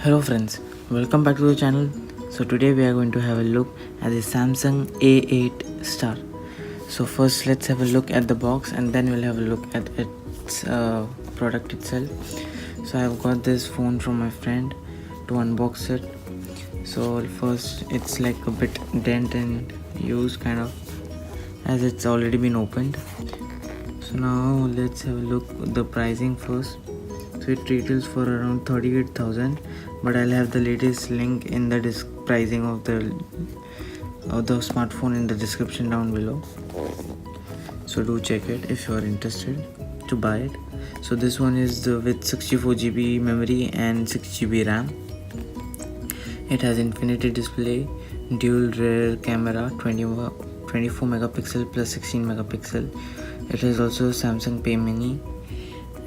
Hello friends, welcome back to the channel. So today we are going to have a look at the Samsung A8 Star. So first let's have a look at the box and then we'll have a look at its product itself. So I've got this phone from my friend to unbox it. So first it's like a bit dent and used kind of, as it's already been opened. So now let's have a look at the pricing first. So it retails for around 38,000, but I'll have the latest link in the pricing of the smartphone in the description down below. So do check it if you are interested to buy it. So this one is with 64GB memory and 6GB RAM. It has infinity display, dual rear camera, 24 megapixel plus 16 megapixel. It has also Samsung Pay Mini.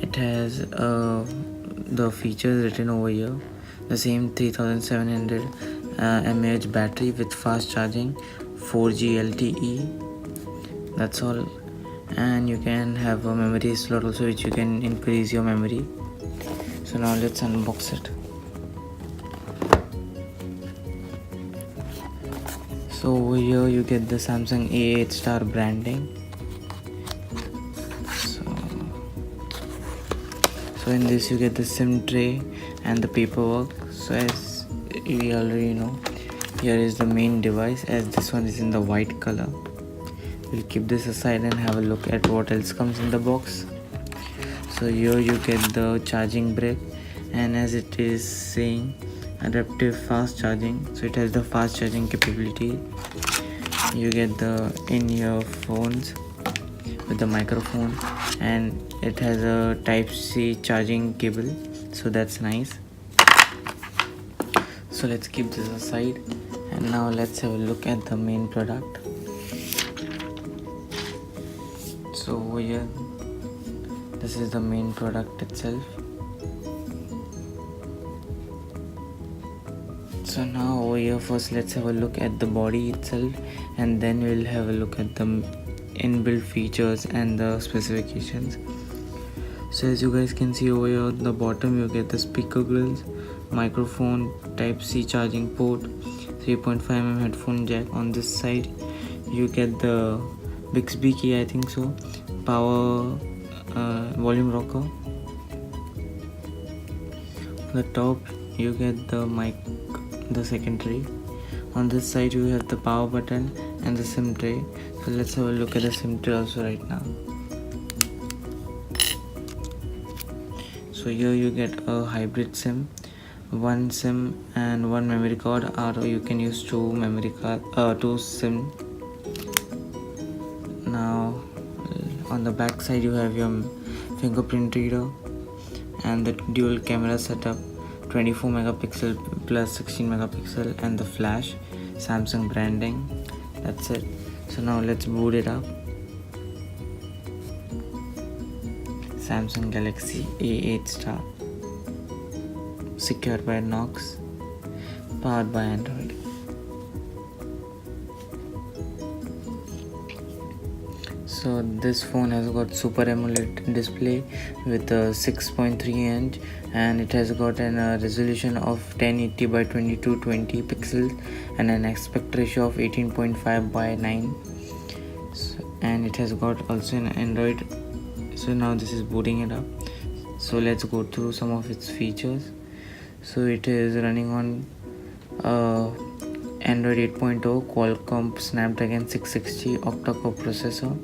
It has the features written over here. The same 3700 mAh battery with fast charging, 4G LTE. That's all. And you can have a memory slot also, which you can increase your memory. So now let's unbox it. So over here you get the Samsung A8 Star branding. So in this you get the SIM tray and the paperwork. So as we already know, here is the main device, as this one is in the white color. We'll keep this aside and have a look at what else comes in the box. So here you get the charging brick, and as it is saying, adaptive fast charging, so it has the fast charging capability. You get the in-ear phones with the microphone, and it has a Type-C charging cable, so that's nice. So let's keep this aside and now let's have a look at the main product. So over here, this is the main product itself. So now over here, first let's have a look at the body itself, and then we'll have a look at the inbuilt features and the specifications. So as you guys can see over here at the bottom, you get the speaker grills, microphone, Type-C charging port, 3.5mm headphone jack. On this side you get the Bixby key, I think so, power volume rocker. On the top you get the mic, the secondary. On this side you have the power button and the SIM tray. So let's have a look at the SIM tray also right now. So here you get a hybrid SIM, one SIM and one memory card, or you can use two SIM. Now on the back side you have your fingerprint reader and the dual camera setup, 24 megapixel plus 16 megapixel, and the flash, Samsung branding. That's it. So now let's boot it up. Samsung Galaxy A8 Star, secured by Knox, powered by Android. So this phone has got Super AMOLED display with a 6.3 inch, and it has got a resolution of 1080 by 2220 pixels and an aspect ratio of 18.5 by 9. And it has got also an Android. So now this is booting it up. So let's go through some of its features. So it is running on Android 8.0 Qualcomm Snapdragon 660 octa-core processor.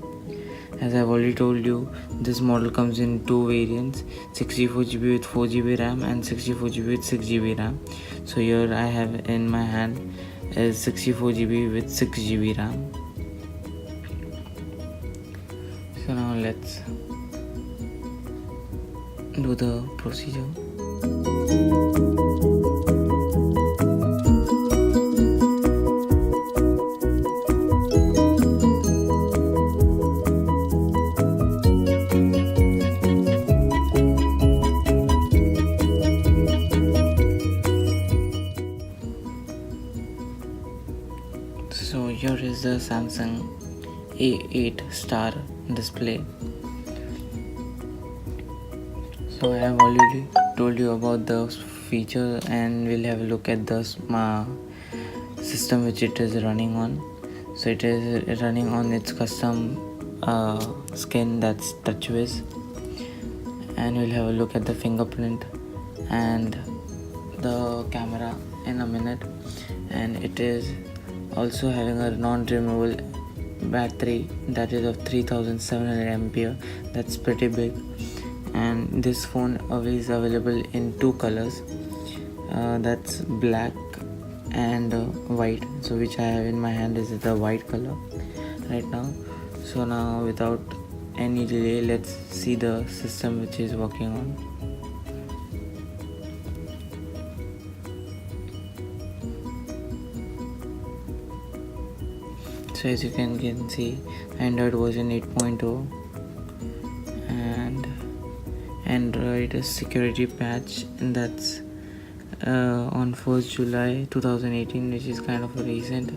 As I've already told you, this model comes in two variants, 64GB with 4GB RAM and 64GB with 6GB RAM. So here I have in my hand is 64GB with 6GB RAM. So now let's do the procedure. So here is the Samsung A8 Star display. So I have already told you about the feature, and we'll have a look at the system which it is running on. So it is running on its custom skin, that's TouchWiz, and we'll have a look at the fingerprint and the camera in a minute. And it is also having a non-removable battery that is of 3700 ampere. That's pretty big, and this phone is available in two colors, that's black and white. So which I have in my hand is the white color right now. So now without any delay, let's see the system which is working on. So as you can see, Android version 8.0 and Android security patch, and that's on 1st July 2018, which is kind of recent.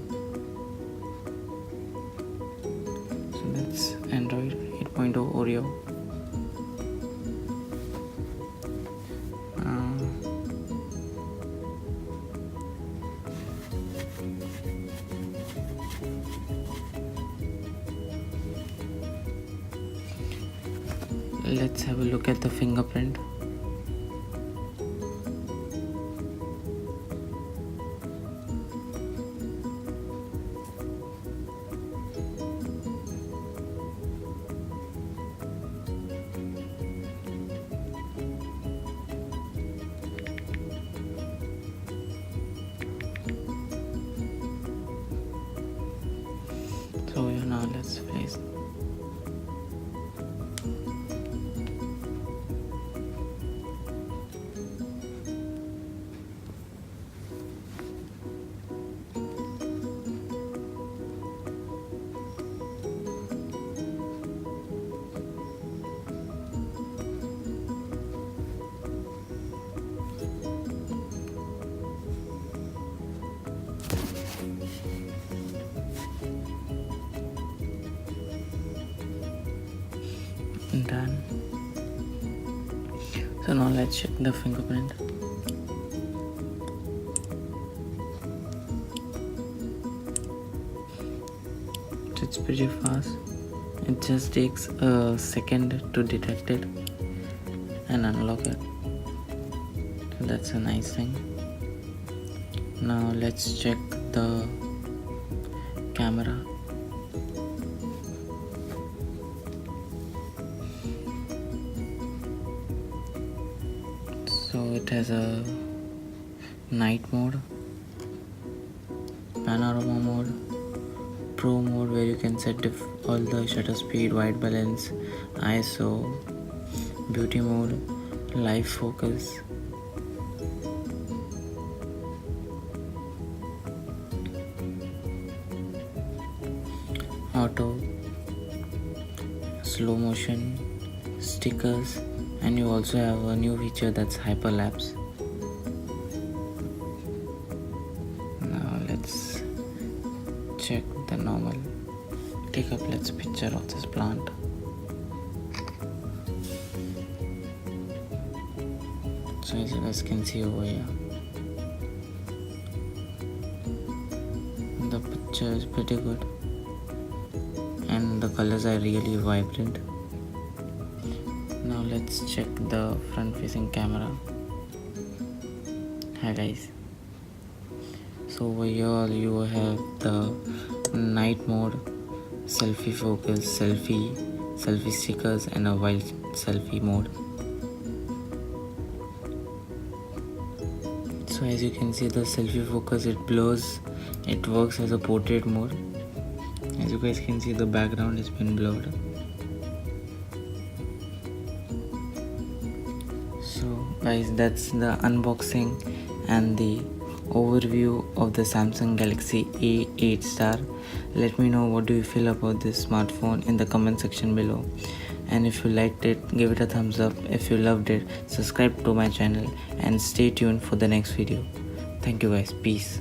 So that's Android 8.0 Oreo. Let's have a look at the fingerprint. So now let's place. Done. So now let's check the fingerprint. It's pretty fast. It just takes a second to detect it and unlock it. So that's a nice thing. Now let's check the camera. So it has a night mode, panorama mode, pro mode where you can set all the shutter speed, white balance, ISO, beauty mode, live focus, auto, slow motion, stickers, and you also have a new feature that's hyperlapse. Now let's check the normal. Take up let's picture of this plant. So as you guys can see over here, the picture is pretty good and the colors are really vibrant. Now let's check the front facing camera. Hi guys. So over here you have the night mode, selfie focus, selfie stickers, and a wild selfie mode. So as you can see, the selfie focus, it blurs, it works as a portrait mode. As you guys can see, the background has been blurred. So guys, that's the unboxing and the overview of the Samsung Galaxy A8 Star. Let me know what do you feel about this smartphone in the comment section below, and if you liked it, give it a thumbs up. If you loved it, subscribe to my channel and stay tuned for the next video. Thank you guys. Peace.